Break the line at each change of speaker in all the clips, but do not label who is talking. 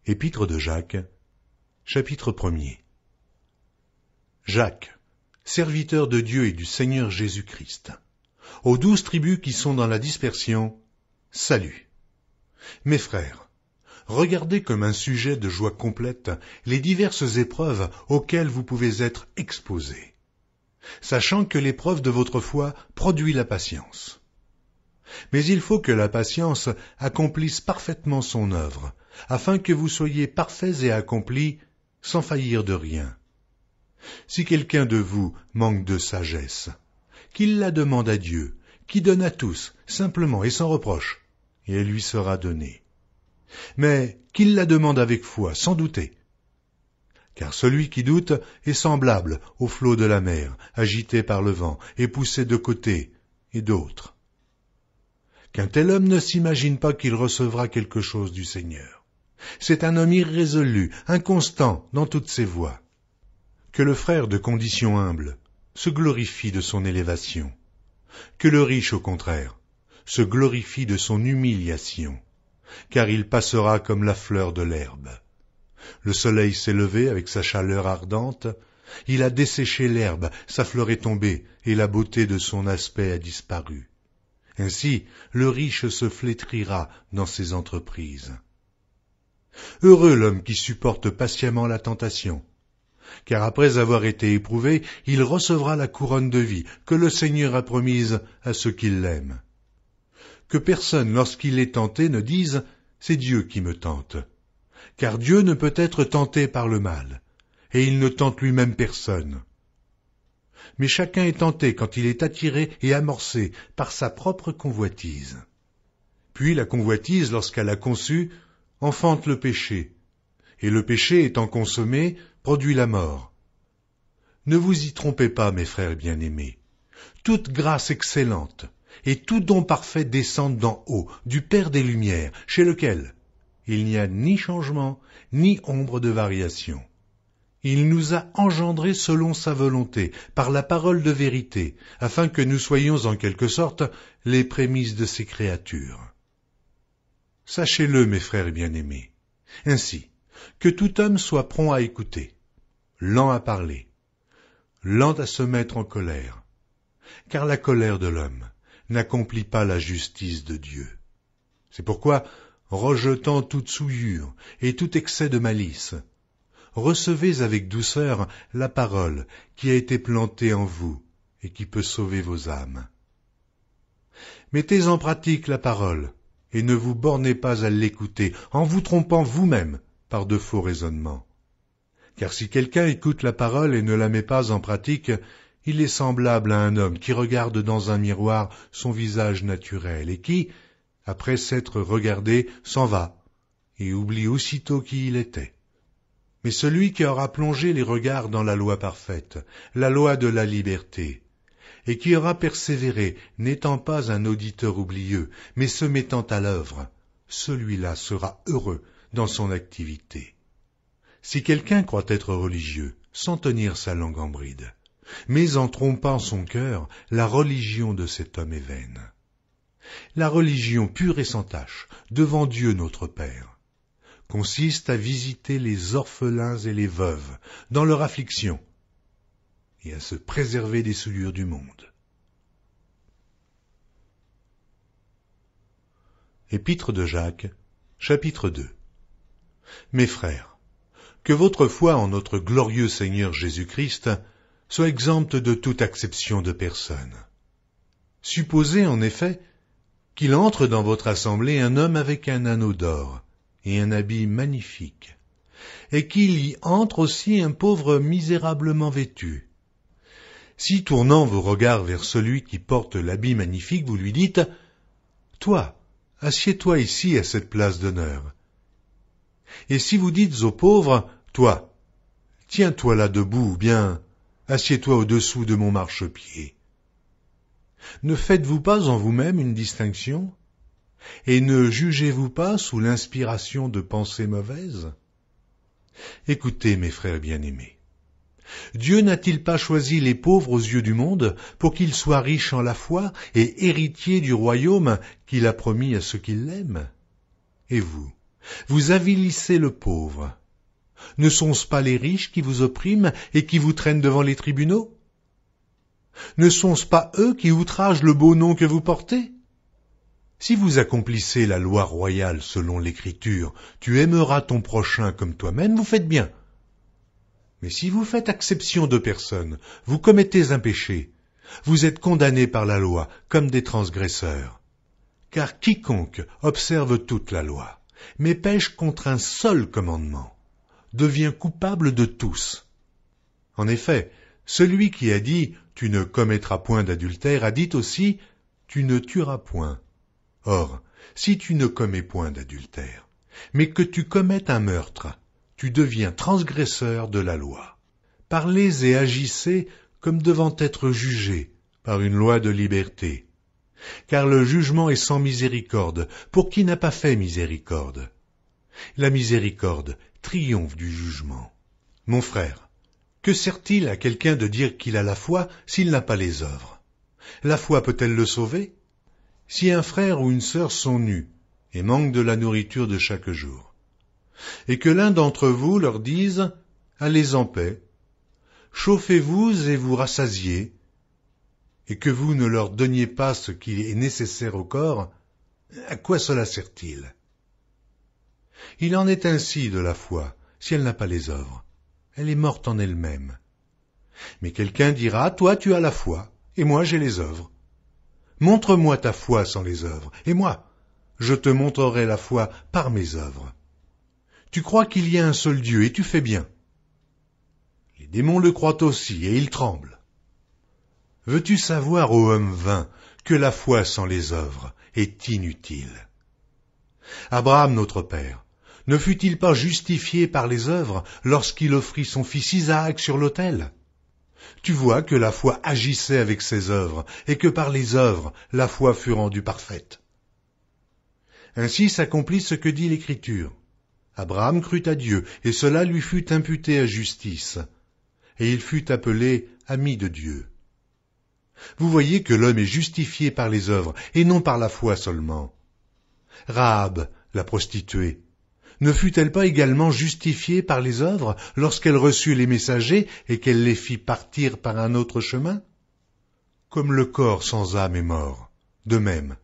Épître de Jacques, chapitre 1er. Jacques, serviteur de Dieu et du Seigneur Jésus-Christ, aux 12 tribus qui sont dans la dispersion, salut. Mes frères, regardez comme un sujet de joie complète les diverses épreuves auxquelles vous pouvez être exposés, sachant que l'épreuve de votre foi produit la patience. Mais il faut que la patience accomplisse parfaitement son œuvre, afin que vous soyez parfaits et accomplis, sans faillir de rien. Si quelqu'un de vous manque de sagesse, qu'il la demande à Dieu, qui donne à tous, simplement et sans reproche, et elle lui sera donnée. Mais qu'il la demande avec foi, sans douter. Car celui qui doute est semblable au flot de la mer, agité par le vent et poussé de côté et d'autre. Qu'un tel homme ne s'imagine pas qu'il recevra quelque chose du Seigneur. C'est un homme irrésolu, inconstant dans toutes ses voies. Que le frère de condition humble se glorifie de son élévation. Que le riche, au contraire, se glorifie de son humiliation, car il passera comme la fleur de l'herbe. Le soleil s'est levé avec sa chaleur ardente, il a desséché l'herbe, sa fleur est tombée, et la beauté de son aspect a disparu. Ainsi, le riche se flétrira dans ses entreprises. Heureux l'homme qui supporte patiemment la tentation, car après avoir été éprouvé, il recevra la couronne de vie que le Seigneur a promise à ceux qui l'aiment. Que personne, lorsqu'il est tenté, ne dise « c'est Dieu qui me tente », car Dieu ne peut être tenté par le mal, et il ne tente lui-même personne. Mais chacun est tenté quand il est attiré et amorcé par sa propre convoitise. Puis la convoitise, lorsqu'elle a conçu, enfante le péché, et le péché étant consommé, produit la mort. Ne vous y trompez pas, mes frères bien-aimés. Toute grâce excellente et tout don parfait descendent d'en haut, du Père des Lumières, chez lequel il n'y a ni changement, ni ombre de variation. Il nous a engendrés selon sa volonté, par la parole de vérité, afin que nous soyons en quelque sorte les prémices de ses créatures. Sachez-le, mes frères bien-aimés, ainsi, que tout homme soit prompt à écouter, lent à parler, lent à se mettre en colère, car la colère de l'homme n'accomplit pas la justice de Dieu. C'est pourquoi, rejetant toute souillure et tout excès de malice, recevez avec douceur la parole qui a été plantée en vous et qui peut sauver vos âmes. Mettez en pratique la parole et ne vous bornez pas à l'écouter en vous trompant vous-même par de faux raisonnements. Car si quelqu'un écoute la parole et ne la met pas en pratique, il est semblable à un homme qui regarde dans un miroir son visage naturel et qui, après s'être regardé, s'en va et oublie aussitôt qui il était. Mais celui qui aura plongé les regards dans la loi parfaite, la loi de la liberté, et qui aura persévéré, n'étant pas un auditeur oublieux, mais se mettant à l'œuvre, celui-là sera heureux dans son activité. Si quelqu'un croit être religieux, sans tenir sa langue en bride, mais en trompant son cœur, la religion de cet homme est vaine. La religion pure et sans tache, devant Dieu notre Père, consiste à visiter les orphelins et les veuves dans leur affliction et à se préserver des souillures du monde. Épître de Jacques, chapitre 2. Mes frères, que votre foi en notre glorieux Seigneur Jésus-Christ soit exempte de toute acception de personne. Supposez en effet qu'il entre dans votre assemblée un homme avec un anneau d'or et un habit magnifique, et qu'il y entre aussi un pauvre misérablement vêtu. Si, tournant vos regards vers celui qui porte l'habit magnifique, vous lui dites « Toi, assieds-toi ici à cette place d'honneur. » Et si vous dites au pauvre « Toi, tiens-toi là debout, ou bien assieds-toi au-dessous de mon marchepied. » Ne faites-vous pas en vous-même une distinction? Et ne jugez-vous pas sous l'inspiration de pensées mauvaises? Écoutez, mes frères bien-aimés, Dieu n'a-t-il pas choisi les pauvres aux yeux du monde pour qu'ils soient riches en la foi et héritiers du royaume qu'il a promis à ceux qui l'aiment? Et vous, Vous avilissez le pauvre. Ne sont-ce pas les riches qui vous oppriment et qui vous traînent devant les tribunaux? Ne sont-ce pas eux qui outragent le beau nom que vous portez? Si vous accomplissez la loi royale selon l'Écriture, tu aimeras ton prochain comme toi-même, vous faites bien. Mais si vous faites exception de personne, vous commettez un péché, vous êtes condamnés par la loi comme des transgresseurs. Car quiconque observe toute la loi, mais pêche contre un seul commandement, devient coupable de tous. En effet, celui qui a dit « Tu ne commettras point d'adultère » a dit aussi « Tu ne tueras point ». Or, si tu ne commets point d'adultère, mais que tu commettes un meurtre, tu deviens transgresseur de la loi. Parlez et agissez comme devant être jugés par une loi de liberté. Car le jugement est sans miséricorde pour qui n'a pas fait miséricorde. La miséricorde triomphe du jugement. Mon frère, que sert-il à quelqu'un de dire qu'il a la foi s'il n'a pas les œuvres? La foi peut-elle le sauver? Si un frère ou une sœur sont nus et manquent de la nourriture de chaque jour, et que l'un d'entre vous leur dise « Allez en paix, chauffez-vous et vous rassasiez », et que vous ne leur donniez pas ce qui est nécessaire au corps, à quoi cela sert-il? Il en est ainsi de la foi, si elle n'a pas les œuvres. Elle est morte en elle-même. Mais quelqu'un dira, toi tu as la foi, et moi j'ai les œuvres. Montre-moi ta foi sans les œuvres, et moi, je te montrerai la foi par mes œuvres. Tu crois qu'il y a un seul Dieu, et tu fais bien. Les démons le croient aussi, et ils tremblent. Veux-tu savoir, ô homme vain, que la foi sans les œuvres est inutile? Abraham, notre père, ne fut-il pas justifié par les œuvres lorsqu'il offrit son fils Isaac sur l'autel? Tu vois que la foi agissait avec ses œuvres, et que par les œuvres, la foi fut rendue parfaite. Ainsi s'accomplit ce que dit l'Écriture. Abraham crut à Dieu, et cela lui fut imputé à justice, et il fut appelé ami de Dieu. Vous voyez que l'homme est justifié par les œuvres, et non par la foi seulement. Rahab, la prostituée, ne fut-elle pas également justifiée par les œuvres lorsqu'elle reçut les messagers et qu'elle les fit partir par un autre chemin? Comme le corps sans âme est mort, de même,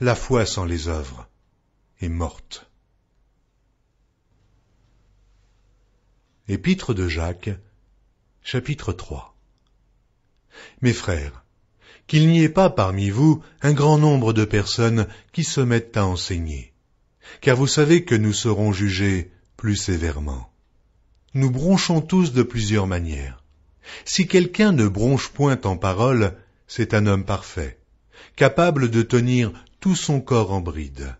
la foi sans les œuvres est morte. Épître de Jacques, chapitre 3. Mes frères, qu'il n'y ait pas parmi vous un grand nombre de personnes qui se mettent à enseigner, car vous savez que nous serons jugés plus sévèrement. Nous bronchons tous de plusieurs manières. Si quelqu'un ne bronche point en parole, c'est un homme parfait, capable de tenir tout son corps en bride.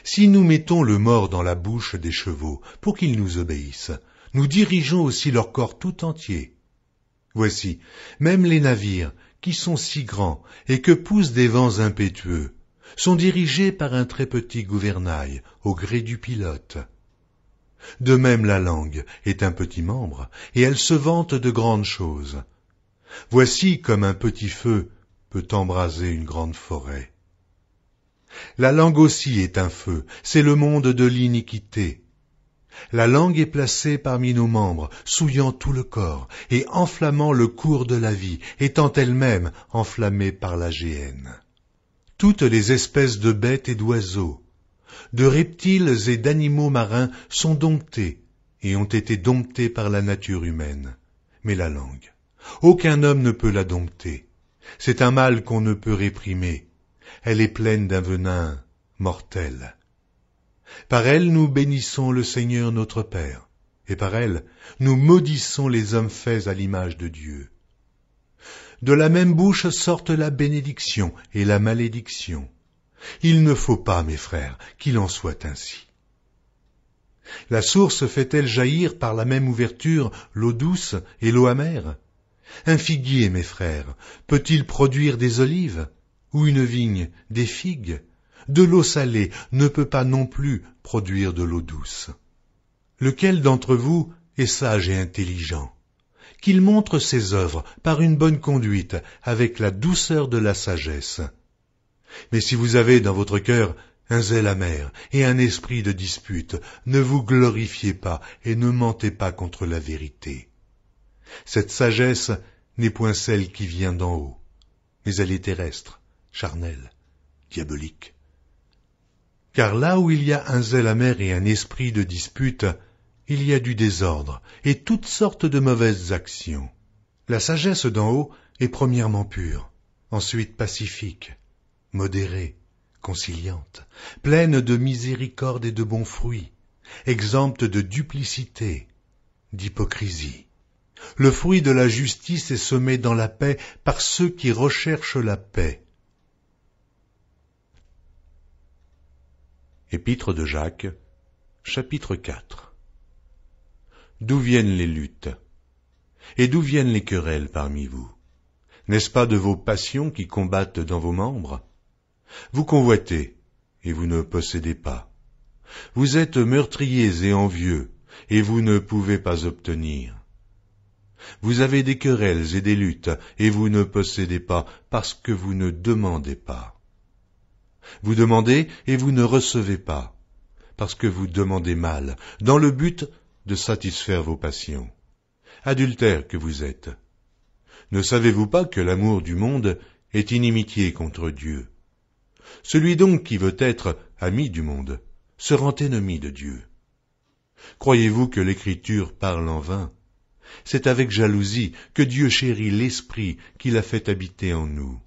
Si nous mettons le mors dans la bouche des chevaux pour qu'ils nous obéissent, nous dirigeons aussi leur corps tout entier. Voici, même les navires, qui sont si grands et que poussent des vents impétueux, sont dirigés par un très petit gouvernail au gré du pilote. De même la langue est un petit membre, et elle se vante de grandes choses. Voici comme un petit feu peut embraser une grande forêt. La langue aussi est un feu, c'est le monde de l'iniquité. La langue est placée parmi nos membres, souillant tout le corps, et enflammant le cours de la vie, étant elle-même enflammée par la géhenne. Toutes les espèces de bêtes et d'oiseaux, de reptiles et d'animaux marins sont domptés, et ont été domptés par la nature humaine. Mais la langue, aucun homme ne peut la dompter. C'est un mal qu'on ne peut réprimer. Elle est pleine d'un venin mortel. Par elle nous bénissons le Seigneur notre Père, et par elle nous maudissons les hommes faits à l'image de Dieu. De la même bouche sortent la bénédiction et la malédiction. Il ne faut pas, mes frères, qu'il en soit ainsi. La source fait-elle jaillir par la même ouverture l'eau douce et l'eau amère? Un figuier, mes frères, peut-il produire des olives? Ou une vigne des figues? De l'eau salée ne peut pas non plus produire de l'eau douce. Lequel d'entre vous est sage et intelligent? Qu'il montre ses œuvres par une bonne conduite, avec la douceur de la sagesse. Mais si vous avez dans votre cœur un zèle amer et un esprit de dispute, ne vous glorifiez pas et ne mentez pas contre la vérité. Cette sagesse n'est point celle qui vient d'en haut, mais elle est terrestre, charnelle, diabolique. Car là où il y a un zèle amer et un esprit de dispute, il y a du désordre et toutes sortes de mauvaises actions. La sagesse d'en haut est premièrement pure, ensuite pacifique, modérée, conciliante, pleine de miséricorde et de bons fruits, exempte de duplicité, d'hypocrisie. Le fruit de la justice est semé dans la paix par ceux qui recherchent la paix. Épître de Jacques, chapitre 4. D'où viennent les luttes? Et d'où viennent les querelles parmi vous? N'est-ce pas de vos passions qui combattent dans vos membres? Vous convoitez, et vous ne possédez pas. Vous êtes meurtriers et envieux, et vous ne pouvez pas obtenir. Vous avez des querelles et des luttes, et vous ne possédez pas, parce que vous ne demandez pas. Vous demandez, et vous ne recevez pas, parce que vous demandez mal, dans le but de satisfaire vos passions. Adultères que vous êtes. Ne savez-vous pas que l'amour du monde est inimitié contre Dieu? Celui donc qui veut être ami du monde se rend ennemi de Dieu. Croyez-vous que l'Écriture parle en vain? C'est avec jalousie que Dieu chérit l'Esprit qu'il a fait habiter en nous.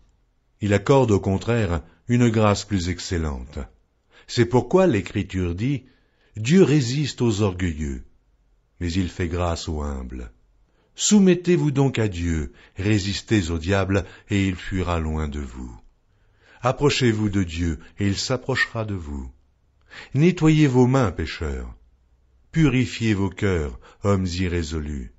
Il accorde au contraire une grâce plus excellente. C'est pourquoi l'Écriture dit « Dieu résiste aux orgueilleux, mais il fait grâce aux humbles. » Soumettez-vous donc à Dieu, résistez au diable, et il fuira loin de vous. Approchez-vous de Dieu, et il s'approchera de vous. Nettoyez vos mains, pécheurs. Purifiez vos cœurs, hommes irrésolus.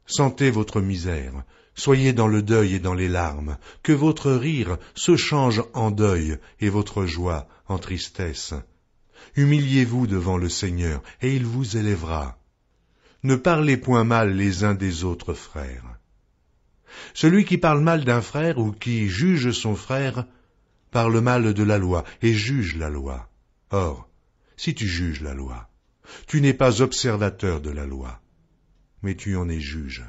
Sentez votre misère, soyez dans le deuil et dans les larmes, que votre rire se change en deuil et votre joie en tristesse. Humiliez-vous devant le Seigneur, et il vous élèvera. Ne parlez point mal les uns des autres frères. Celui qui parle mal d'un frère ou qui juge son frère parle mal de la loi et juge la loi. Or, si tu juges la loi, tu n'es pas observateur de la loi, mais tu en es juge.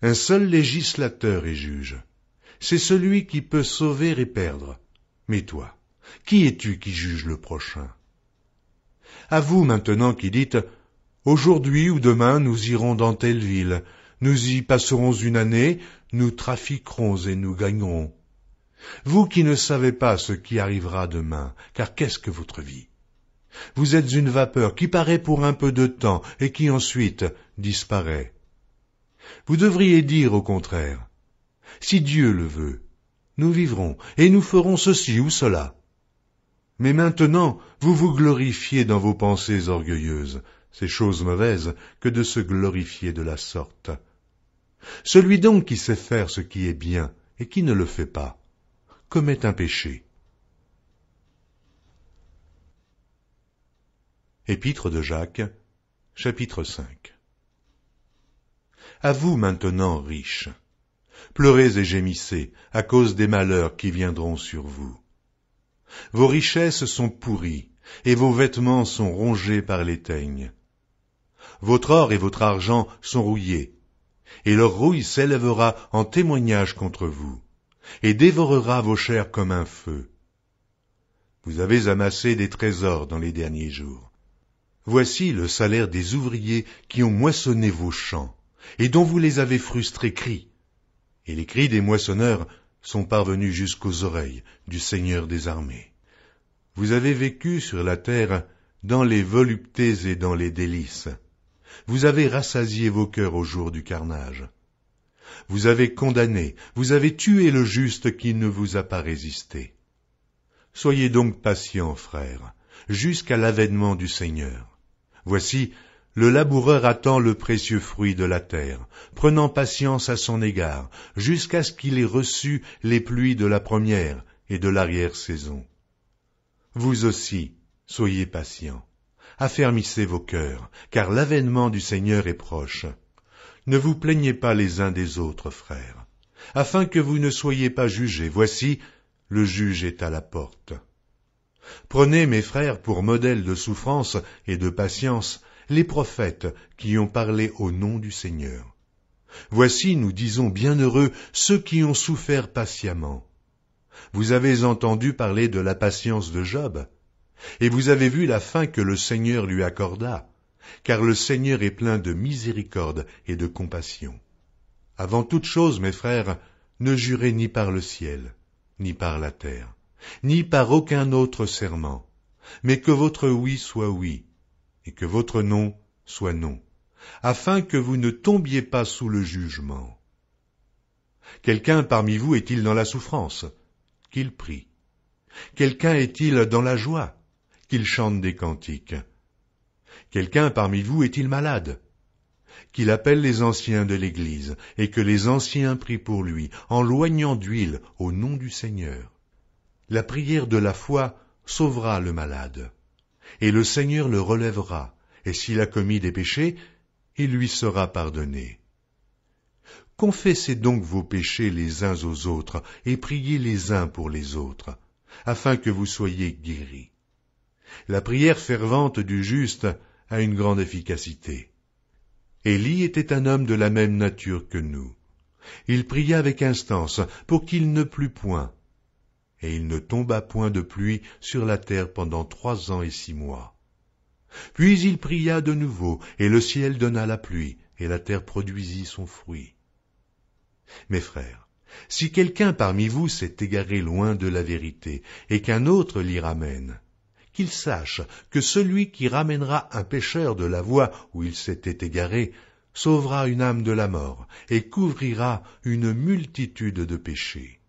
Un seul législateur est juge. C'est celui qui peut sauver et perdre. Mais toi, qui es-tu qui juge le prochain? À vous maintenant qui dites « Aujourd'hui ou demain nous irons dans telle ville, nous y passerons une année, nous trafiquerons et nous gagnerons. » Vous qui ne savez pas ce qui arrivera demain, car qu'est-ce que votre vie? Vous êtes une vapeur qui paraît pour un peu de temps et qui ensuite disparaît. Vous devriez dire au contraire, « Si Dieu le veut, nous vivrons et nous ferons ceci ou cela. » Mais maintenant, vous vous glorifiez dans vos pensées orgueilleuses. C'est chose mauvaise que de se glorifier de la sorte. Celui donc qui sait faire ce qui est bien et qui ne le fait pas, commet un péché. Épître de Jacques, chapitre 5. À vous maintenant, riches, pleurez et gémissez à cause des malheurs qui viendront sur vous. Vos richesses sont pourries, et vos vêtements sont rongés par les teignes. Votre or et votre argent sont rouillés, et leur rouille s'élèvera en témoignage contre vous, et dévorera vos chairs comme un feu. Vous avez amassé des trésors dans les derniers jours. Voici le salaire des ouvriers qui ont moissonné vos champs, et dont vous les avez frustrés cris. Et les cris des moissonneurs sont parvenus jusqu'aux oreilles du Seigneur des armées. Vous avez vécu sur la terre dans les voluptés et dans les délices. Vous avez rassasié vos cœurs au jour du carnage. Vous avez condamné, vous avez tué le juste qui ne vous a pas résisté. Soyez donc patients, frères, jusqu'à l'avènement du Seigneur. Voici, le laboureur attend le précieux fruit de la terre, prenant patience à son égard, jusqu'à ce qu'il ait reçu les pluies de la première et de l'arrière-saison. Vous aussi, soyez patients, affermissez vos cœurs, car l'avènement du Seigneur est proche. Ne vous plaignez pas les uns des autres, frères, afin que vous ne soyez pas jugés. Voici, le juge est à la porte. Prenez, mes frères, pour modèle de souffrance et de patience, les prophètes qui ont parlé au nom du Seigneur. Voici, nous disons, bienheureux ceux qui ont souffert patiemment. Vous avez entendu parler de la patience de Job, et vous avez vu la fin que le Seigneur lui accorda, car le Seigneur est plein de miséricorde et de compassion. Avant toute chose, mes frères, ne jurez ni par le ciel, ni par la terre, ni par aucun autre serment, mais que votre oui soit oui, et que votre non soit non, afin que vous ne tombiez pas sous le jugement. Quelqu'un parmi vous est-il dans la souffrance? Qu'il prie. Quelqu'un est-il dans la joie? Qu'il chante des cantiques. Quelqu'un parmi vous est-il malade? Qu'il appelle les anciens de l'Église, et que les anciens prient pour lui, en loignant d'huile au nom du Seigneur. La prière de la foi sauvera le malade, et le Seigneur le relèvera, et s'il a commis des péchés, il lui sera pardonné. Confessez donc vos péchés les uns aux autres, et priez les uns pour les autres, afin que vous soyez guéris. La prière fervente du juste a une grande efficacité. Élie était un homme de la même nature que nous. Il pria avec instance pour qu'il ne plût point, et il ne tomba point de pluie sur la terre pendant 3 ans et 6 mois. Puis il pria de nouveau, et le ciel donna la pluie, et la terre produisit son fruit. Mes frères, si quelqu'un parmi vous s'est égaré loin de la vérité, et qu'un autre l'y ramène, qu'il sache que celui qui ramènera un pécheur de la voie où il s'était égaré sauvera une âme de la mort et couvrira une multitude de péchés.